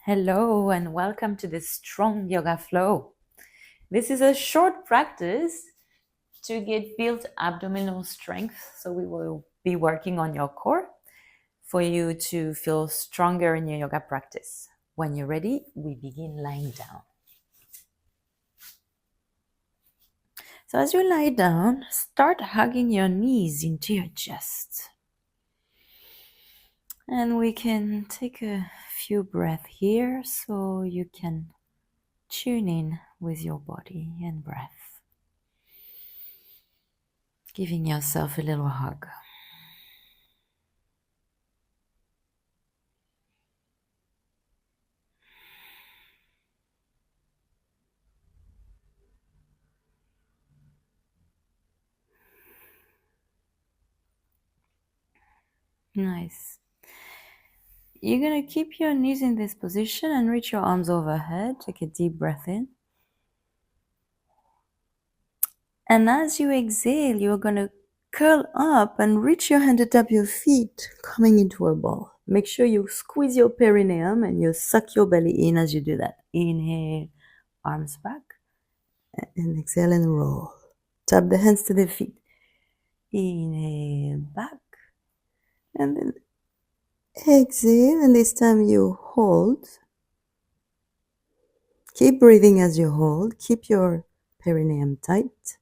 Hello and welcome to the Strong Yoga Flow. This is a short practice to get built abdominal strength. So we will be working on your core for you to feel stronger in your yoga practice. When you're ready, we begin lying down. So as you lie down, start hugging your knees into your chest. And we can take a few breaths here so you can tune in with your body and breath. Giving yourself a little hug. Nice. You're going to keep your knees in this position and reach your arms overhead. Take a deep breath in. And as you exhale, you're going to curl up and reach your hand atop your feet, coming into a ball. Make sure you squeeze your perineum and you suck your belly in as you do that. Inhale, arms back. And exhale and roll. Tap the hands to the feet. Inhale, back. And then exhale, and this time you hold. Keep breathing as you hold. Keep your perineum tight.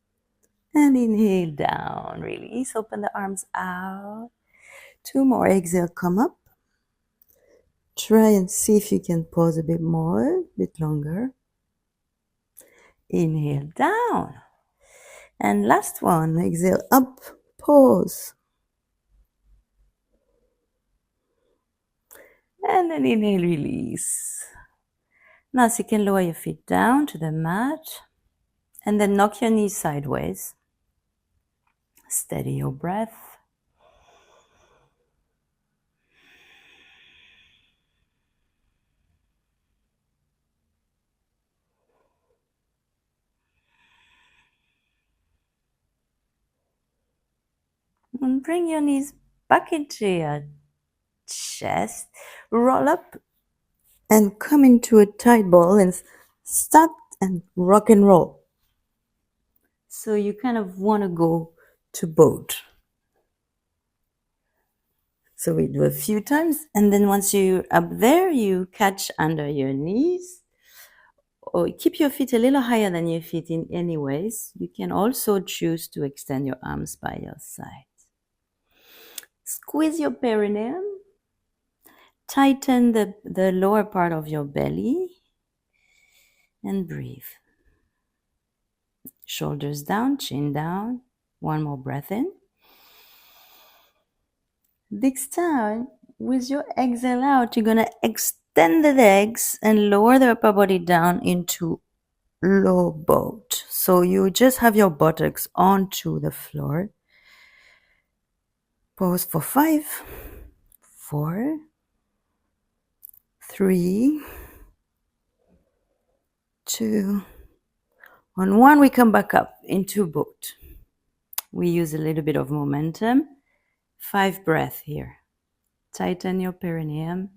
And inhale down, release, open the arms out. 2 more, exhale, come up. Try and see if you can pause a bit more, a bit longer. Inhale down. And last one, exhale up, pause. And then inhale, release. Now so you can lower your feet down to the mat and then knock your knees sideways. Steady your breath. And bring your knees back into your chest. Roll up and come into a tight ball and start and rock and roll. So you kind of want to go to boat. So we do a few times, and then once you're up there, you catch under your knees, or keep your feet a little higher than your feet in any ways. You can also choose to extend your arms by your side. Squeeze your perineum. Tighten the lower part of your belly and breathe. Shoulders down, chin down. One more breath in. This time, with your exhale out, you're going to extend the legs and lower the upper body down into low boat. So you just have your buttocks onto the floor. Pause for 5, 4, 3, 2, on 1, we come back up into boat. We use a little bit of momentum. 5 breaths here. Tighten your perineum.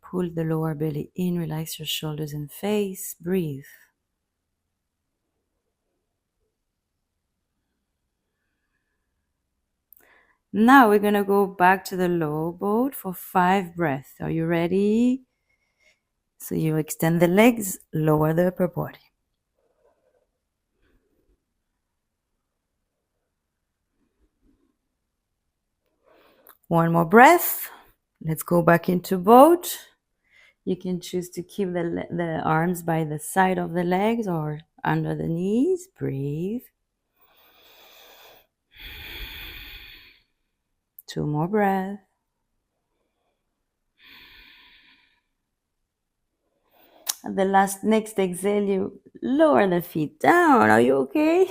Pull the lower belly in. Relax your shoulders and face. Breathe. Now we're going to go back to the low boat for 5 breaths. Are you ready? So you extend the legs, lower the upper body. One more breath. Let's go back into boat. You can choose to keep the arms by the side of the legs or under the knees. Breathe. 2 more breaths. At the next exhale, you lower the feet down. Are you okay?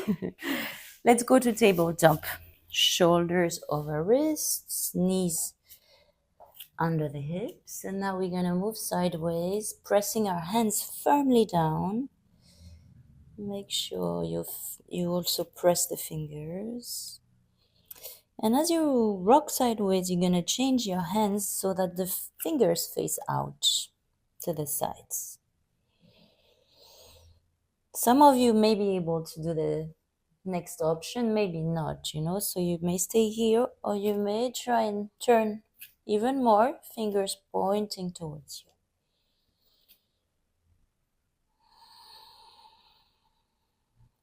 Let's go to table jump. Shoulders over wrists, knees under the hips. And now we're going to move sideways, pressing our hands firmly down. Make sure you also press the fingers. And as you rock sideways, you're going to change your hands so that the fingers face out. to the sides. Some of you may be able to do the next option, maybe not, so you may stay here, or you may try and turn even more, fingers pointing towards you.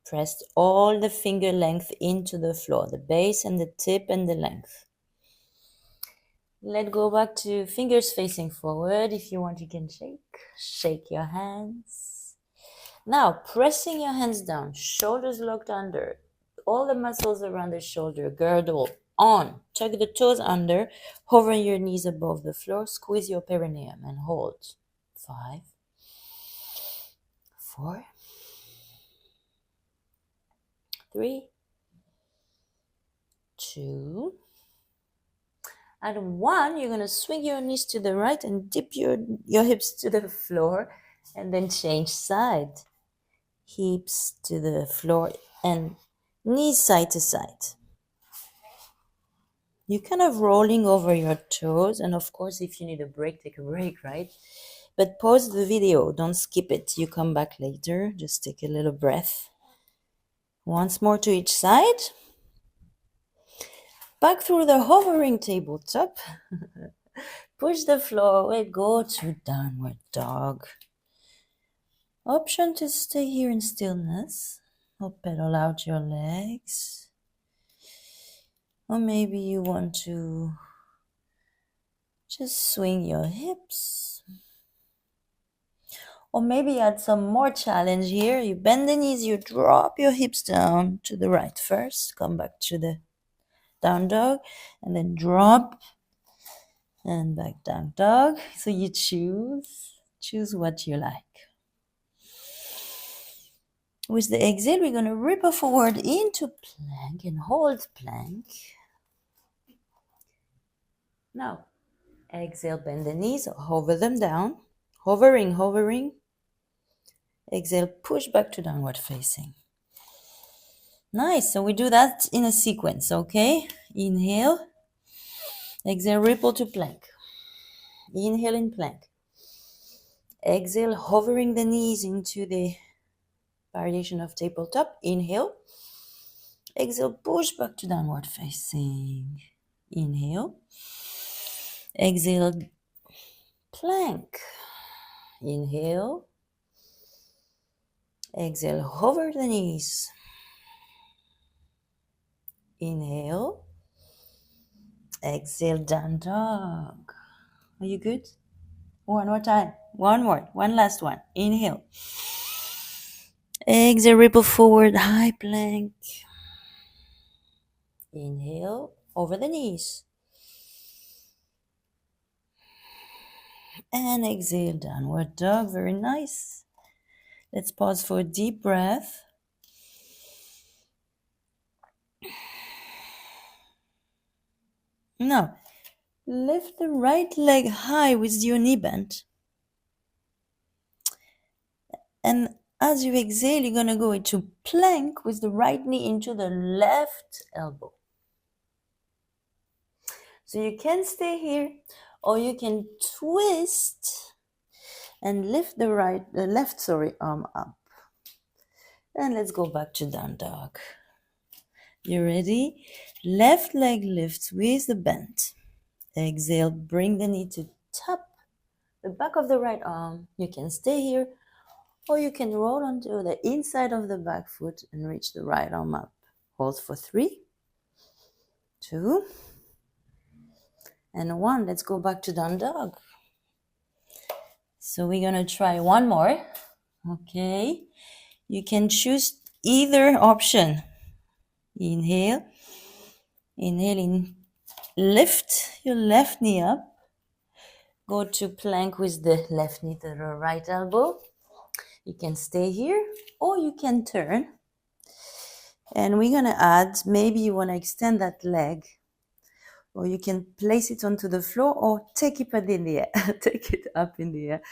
Press all the finger length into the floor, the base and the tip and the length. Let go back to fingers facing forward. If you want, you can shake your hands. Now, pressing your hands down, shoulders locked under, all the muscles around the shoulder, girdle on, tuck the toes under, hover your knees above the floor, squeeze your perineum and hold. 5, 4, 3, 2, at 1, you're going to swing your knees to the right and dip your hips to the floor, and then change side. Hips to the floor and knees side to side. You're kind of rolling over your toes, and of course, if you need a break, take a break, right? But pause the video, don't skip it. You come back later, just take a little breath. Once more to each side. Back through the hovering tabletop. Push the floor away, go to downward dog. Option to stay here in stillness, or pedal out your legs. Or maybe you want to just swing your hips. Or maybe add some more challenge here. You bend the knees, you drop your hips down to the right first. Come back to the down dog, and then drop and back down dog. So you choose what you like. With the exhale, we're going to ripple forward into plank and hold plank. Now, exhale, bend the knees, hover them down. Hovering. Exhale, push back to downward facing. Nice. So we do that in a sequence, okay? Inhale. Exhale, ripple to plank. Inhale in plank. Exhale, hovering the knees into the variation of tabletop. Inhale. Exhale, push back to downward facing. Inhale. Exhale, plank. Inhale. Exhale, hover the knees. Inhale. Exhale, down dog. Are you good? One more time. One more. One last one. Inhale. Exhale, ripple forward, high plank. Inhale, over the knees. And exhale, downward dog. Very nice. Let's pause for a deep breath. Now, lift the right leg high with your knee bent. And as you exhale, you're going to go into plank with the right knee into the left elbow. So you can stay here, or you can twist and lift the left arm up. And let's go back to down dog. You ready? Left leg lifts with the bend. Exhale, bring the knee to tap the back of the right arm. You can stay here, or you can roll onto the inside of the back foot and reach the right arm up. Hold for 3, 2, and 1. Let's go back to down dog. So we're going to try one more. Okay. You can choose either option. Inhale. Inhale in. Lift your left knee up. Go to plank with the left knee to the right elbow. You can stay here, or you can turn. And we're going to add, maybe you want to extend that leg, or you can place it onto the floor, or take it up in the air. Take it up in the air.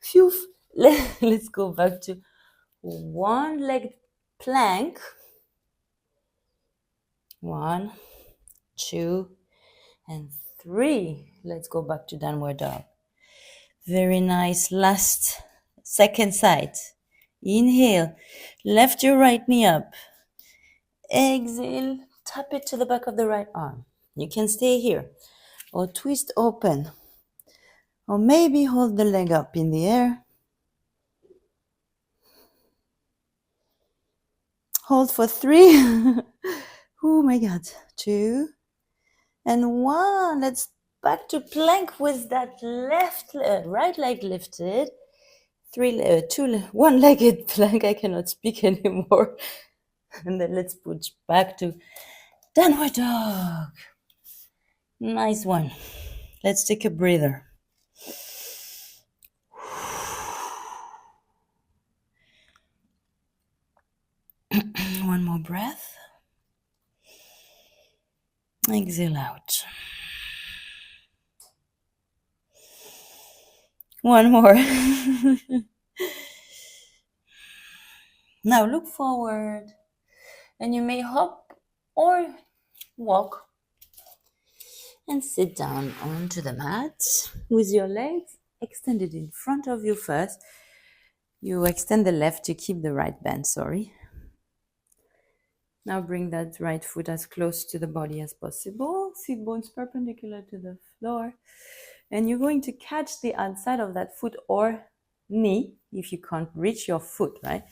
Phew. Let's go back to one leg plank. 1, 2, and 3. Let's go back to downward dog. Very nice. Last, second side. Inhale. Lift your right knee up. Exhale. Tap it to the back of the right arm. You can stay here or twist open. Or maybe hold the leg up in the air. Hold for 3. Oh my God. 2 and 1. Let's back to plank with that right leg lifted. 1-legged plank. I cannot speak anymore. And then let's put back to downward dog. Nice one. Let's take a breather. One more breath. Exhale out. One more. Now look forward. And you may hop or walk and sit down onto the mat with your legs extended in front of you first. You extend the left to keep the right bent, sorry. Now bring that right foot as close to the body as possible. Sit bones perpendicular to the floor. And you're going to catch the outside of that foot or knee if you can't reach your foot, right?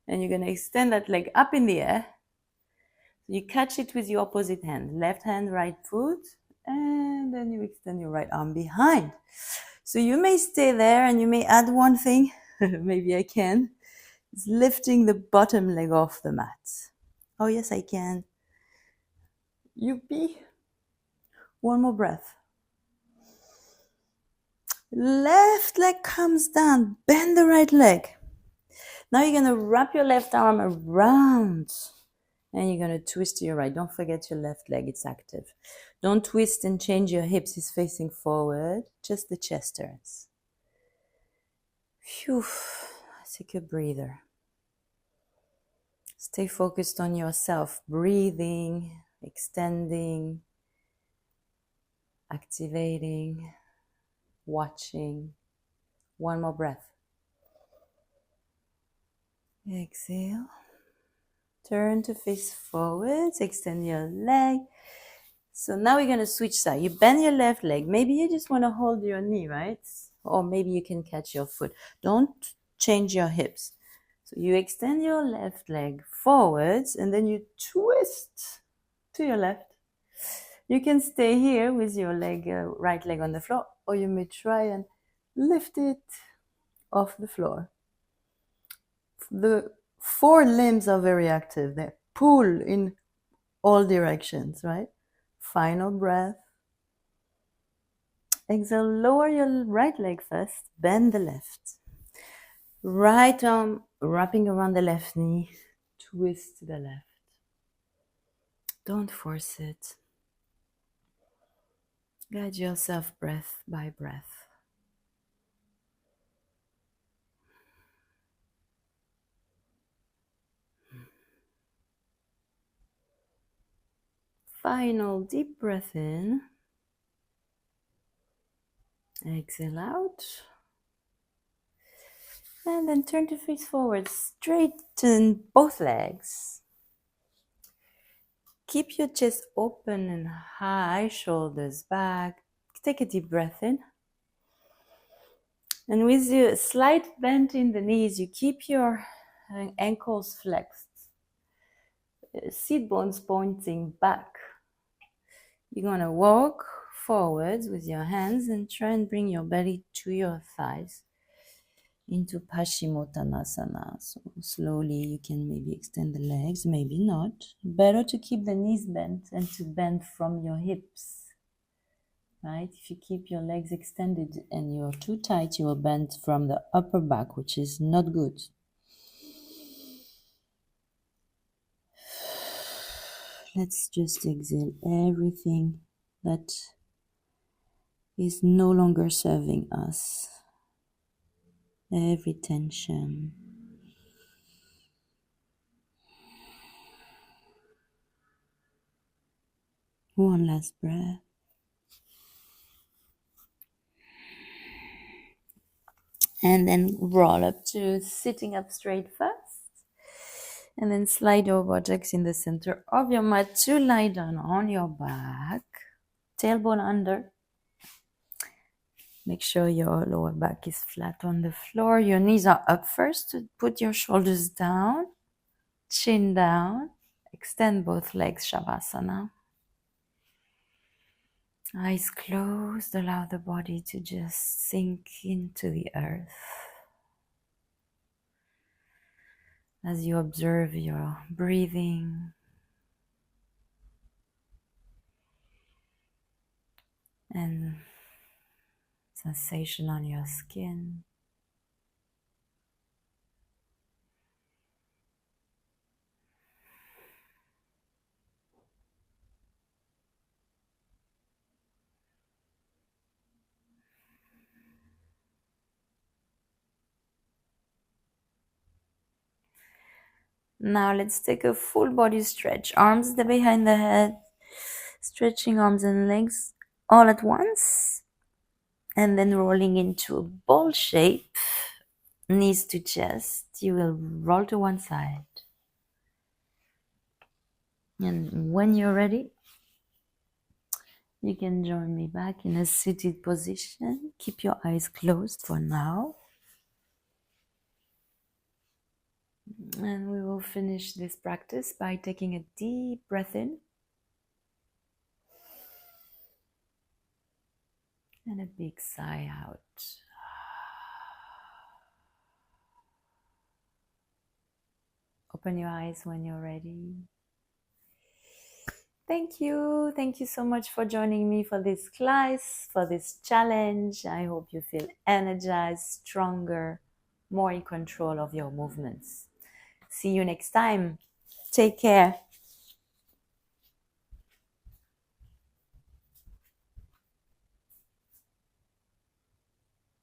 And you're going to extend that leg up in the air. You catch it with your opposite hand. Left hand, right foot. And then you extend your right arm behind. So you may stay there and you may add one thing. Maybe I can. It's lifting the bottom leg off the mat. Oh, yes, I can. Youpi. One more breath. Left leg comes down. Bend the right leg. Now you're going to wrap your left arm around. And you're going to twist to your right. Don't forget your left leg. It's active. Don't twist and change your hips. It's facing forward. Just the chest turns. Phew. Take a breather. Stay focused on yourself, breathing, extending, activating, watching. One more breath. Exhale. Turn to face forwards, extend your leg. So now we're going to switch side. You bend your left leg. Maybe you just want to hold your knee, right? Or maybe you can catch your foot. Don't change your hips. So you extend your left leg forwards and then you twist to your left. You can stay here with your right leg on the floor, or you may try and lift it off the floor. The 4 limbs are very active. They pull in all directions, right? Final breath. Exhale, lower your right leg first, bend the left. Right arm wrapping around the left knee, twist to the left. Don't force it. Guide yourself breath by breath. Final deep breath in. Exhale out. And then turn to face forward. Straighten both legs. Keep your chest open and high, shoulders back. Take a deep breath in. And with your slight bend in the knees, you keep your ankles flexed. Sit bones pointing back. You're going to walk forwards with your hands and try and bring your belly to your thighs into Paschimottanasana. So slowly you can maybe extend the legs, maybe not. Better to keep the knees bent and to bend from your hips. Right? If you keep your legs extended and you're too tight, you will bend from the upper back, which is not good. Let's just exhale everything that is no longer serving us. Every tension. One last breath. And then roll up to sitting up straight first. And then slide your buttocks in the center of your mat to lie down on your back. Tailbone under. Make sure your lower back is flat on the floor. Your knees are up first. Put your shoulders down, chin down. Extend both legs, Shavasana. Eyes closed. Allow the body to just sink into the earth. As you observe your breathing and sensation on your skin. Now let's take a full body stretch. Arms behind the head, stretching arms and legs all at once. And then rolling into a ball shape, knees to chest. You will roll to one side. And when you're ready, you can join me back in a seated position. Keep your eyes closed for now. And we will finish this practice by taking a deep breath in and a big sigh out. Open your eyes when you're ready. Thank you. Thank you so much for joining me for this class, for this challenge. I hope you feel energized, stronger, more in control of your movements. See you next time. Take care.